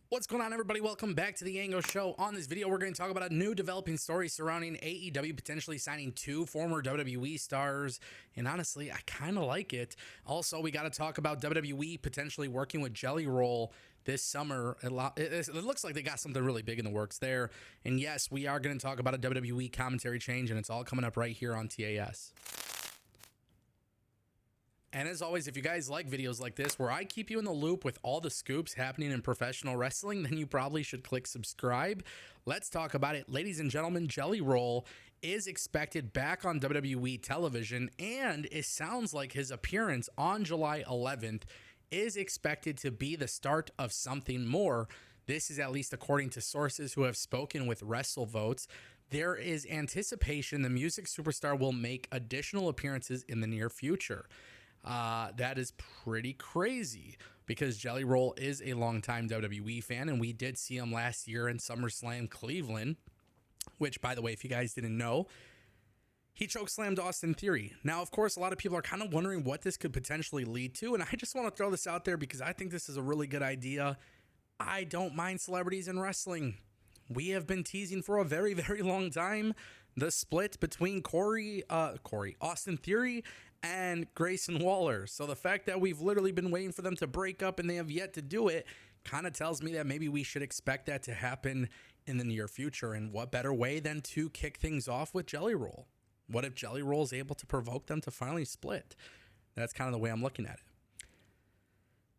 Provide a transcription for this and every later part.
What's going on, everybody? Welcome back to the Ango Show. On this video, we're going to talk about a new developing story surrounding AEW potentially signing two former WWE stars, and honestly, I kind of like it. Also, we got to talk about WWE potentially working with Jelly Roll this summer. It looks like they got something really big in the works there. And yes, we are going to talk about a WWE commentary change, and it's all coming up right here on TAS. And as always, if you guys like videos like this where I keep you in the loop with all the scoops happening in professional wrestling, then you probably should click subscribe. Let's talk about it. Ladies and gentlemen, Jelly Roll is expected back on WWE television, and it sounds like his appearance on July 11th is expected to be the start of something more. This is at least according to sources who have spoken with WrestleVotes. There is anticipation the music superstar will make additional appearances in the near future. That is pretty crazy because Jelly Roll is a longtime WWE fan, and we did see him last year in SummerSlam Cleveland, which, by the way, if you guys didn't know, he chokeslammed Austin Theory. Now, of course, a lot of people are kind of wondering what this could potentially lead to, and I just want to throw this out there because I think this is a really good idea. I don't mind celebrities in wrestling. We have been teasing for a very, very long time the split between Austin Theory and Grayson Waller. So the fact that we've literally been waiting for them to break up and they have yet to do it kind of tells me that maybe we should expect that to happen in the near future. And what better way than to kick things off with Jelly Roll? What if Jelly Roll is able to provoke them to finally split? That's kind of the way I'm looking at it.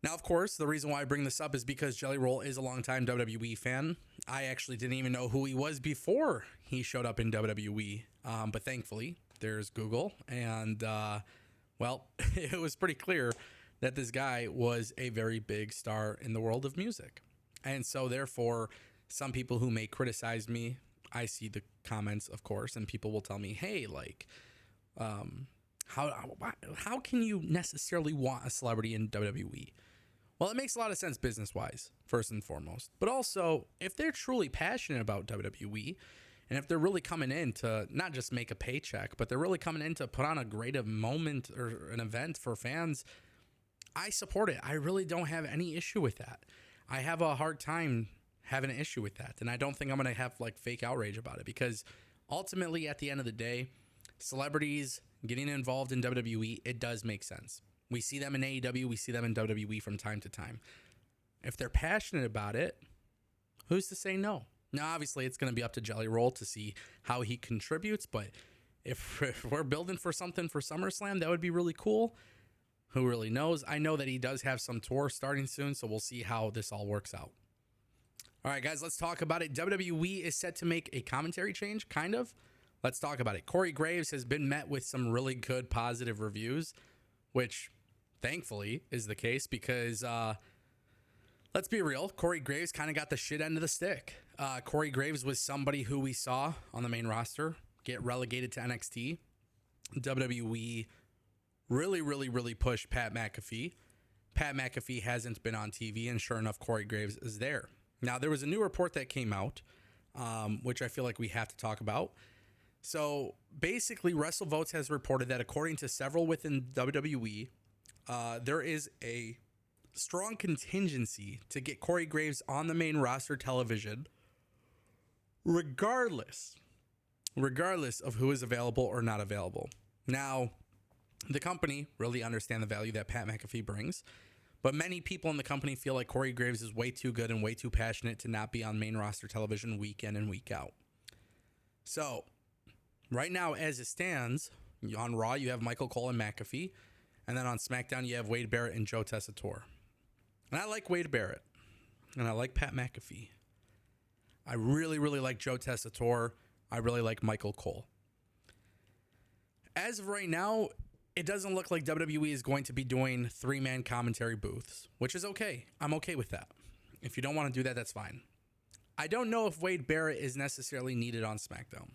Now, of course, the reason why I bring this up is because Jelly Roll is a longtime WWE fan. I actually didn't even know who he was before he showed up in WWE. But thankfully, there's Google. And, well, it was pretty clear that this guy was a very big star in the world of music. And so, therefore, some people who may criticize me, I see the comments, of course, and people will tell me, hey, like, how can you necessarily want a celebrity in WWE? Well, it makes a lot of sense business-wise, first and foremost. But also, if they're truly passionate about WWE, and if they're really coming in to not just make a paycheck, but they're really coming in to put on a great moment or an event for fans, I support it. I really don't have any issue with that. I have a hard time having an issue with that. And I don't think I'm going to have like fake outrage about it because ultimately, at the end of the day, celebrities getting involved in WWE, it does make sense. We see them in AEW, we see them in WWE from time to time. If they're passionate about it, who's to say no? Now, obviously, it's going to be up to Jelly Roll to see how he contributes, but if we're building for something for SummerSlam, that would be really cool. Who really knows? I know that he does have some tour starting soon, so we'll see how this all works out. All right, guys, let's talk about it. WWE is set to make a commentary change, kind of. Let's talk about it. Corey Graves has been met with some really good positive reviews, which thankfully is the case because let's be real, Corey Graves kind of got the shit end of the stick. Corey Graves was somebody who we saw on the main roster get relegated to NXT. WWE really pushed Pat McAfee. Pat McAfee hasn't been on TV, and sure enough, Corey Graves is there. Now, there was a new report that came out, which I feel like we have to talk about. So basically, WrestleVotes has reported that according to several within WWE, there is a strong contingency to get Corey Graves on the main roster television, regardless of who is available or not available. Now, the company really understand the value that Pat McAfee brings, but many people in the company feel like Corey Graves is way too good and way too passionate to not be on main roster television week in and week out. So, right now, as it stands, on Raw, you have Michael Cole and McAfee. And then on SmackDown, you have Wade Barrett and Joe Tessitore. And I like Wade Barrett. And I like Pat McAfee. I really like Joe Tessitore. I really like Michael Cole. As of right now, it doesn't look like WWE is going to be doing 3-man commentary booths, which is okay. I'm okay with that. If you don't want to do that, that's fine. I don't know if Wade Barrett is necessarily needed on SmackDown.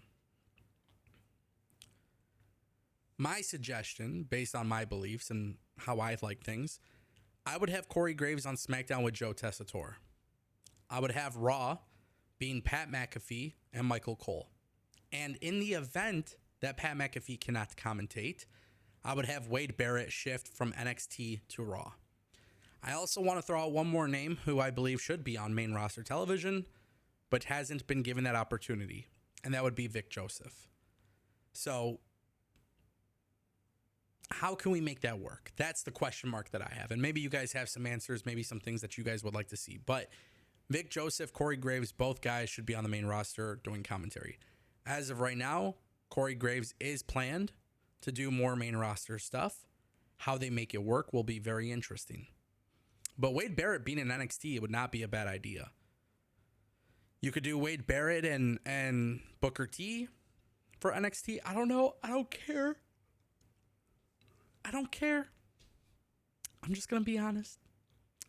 My suggestion, based on my beliefs and how I like things, I would have Corey Graves on SmackDown with Joe Tessitore. I would have Raw being Pat McAfee and Michael Cole. And in the event that Pat McAfee cannot commentate, I would have Wade Barrett shift from NXT to Raw. I also want to throw out one more name who I believe should be on main roster television, but hasn't been given that opportunity, and that would be Vic Joseph. So how can we make that work? That's the question mark that I have. And maybe you guys have some answers, maybe some things that you guys would like to see. But Vic Joseph, Corey Graves, both guys should be on the main roster doing commentary. As of right now, Corey Graves is planned to do more main roster stuff. How they make it work will be very interesting. But Wade Barrett being in NXT, it would not be a bad idea. You could do Wade Barrett and Booker T for NXT. I don't know. I don't care. I don't care. I'm just going to be honest.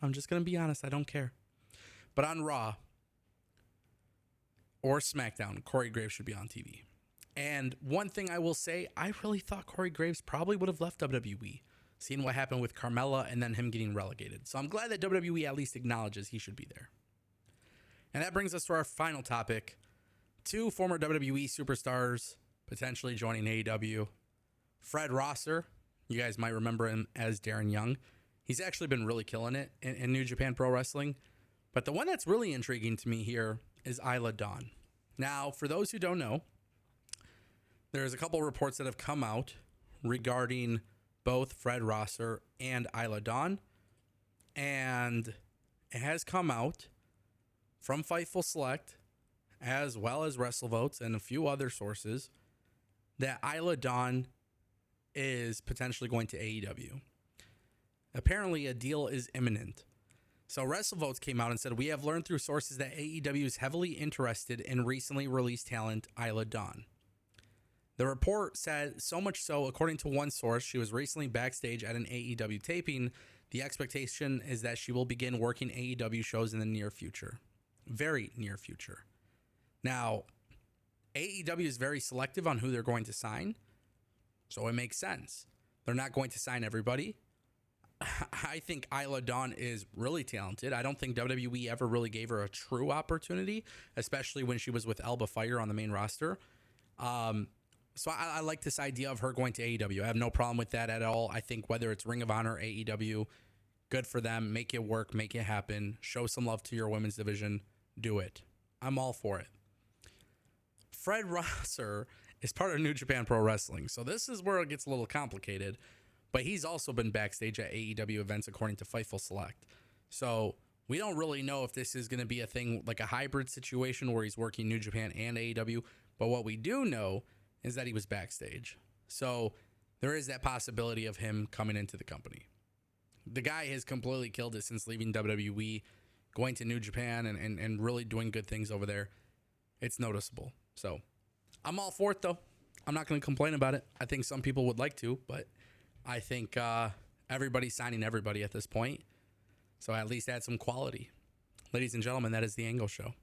I don't care. But on Raw or SmackDown, Corey Graves should be on TV. And one thing I will say, I really thought Corey Graves probably would have left WWE, seeing what happened with Carmella and then him getting relegated. So I'm glad that WWE at least acknowledges he should be there. And that brings us to our final topic. 2 former WWE superstars potentially joining AEW. Fred Rosser, you guys might remember him as Darren Young. He's actually been really killing it in New Japan Pro Wrestling. But the one that's really intriguing to me here is Isla Dawn. Now, for those who don't know, there's a couple reports that have come out regarding both Fred Rosser and Isla Dawn. And it has come out from Fightful Select, as well as WrestleVotes and a few other sources, that Isla Dawn is potentially going to AEW. Apparently, a deal is imminent. So WrestleVotes came out and said, we have learned through sources that AEW is heavily interested in recently released talent Isla Dawn. The report said, so much so, according to one source, she was recently backstage at an AEW taping. The expectation is that she will begin working AEW shows in the near future. Very near future. Now, AEW is very selective on who they're going to sign, so it makes sense. They're not going to sign everybody. I think Isla Dawn is really talented. I don't think WWE ever really gave her a true opportunity, especially when she was with Alba Fire on the main roster. So I like this idea of her going to AEW. I have no problem with that at all. I think whether it's Ring of Honor or AEW, good for them. Make it work. Make it happen. Show some love to your women's division. Do it. I'm all for it. Fred Rosser is part of New Japan Pro Wrestling. So this is where it gets a little complicated. But he's also been backstage at AEW events according to Fightful Select. So we don't really know if this is going to be a thing like a hybrid situation where he's working New Japan and AEW. But what we do know is that he was backstage. So there is that possibility of him coming into the company. The guy has completely killed it since leaving WWE, going to New Japan and really doing good things over there. It's noticeable. So I'm all for it, though. I'm not going to complain about it. I think some people would like to, but I think everybody's signing everybody at this point. So at least add some quality. Ladies and gentlemen, that is the Ango Show.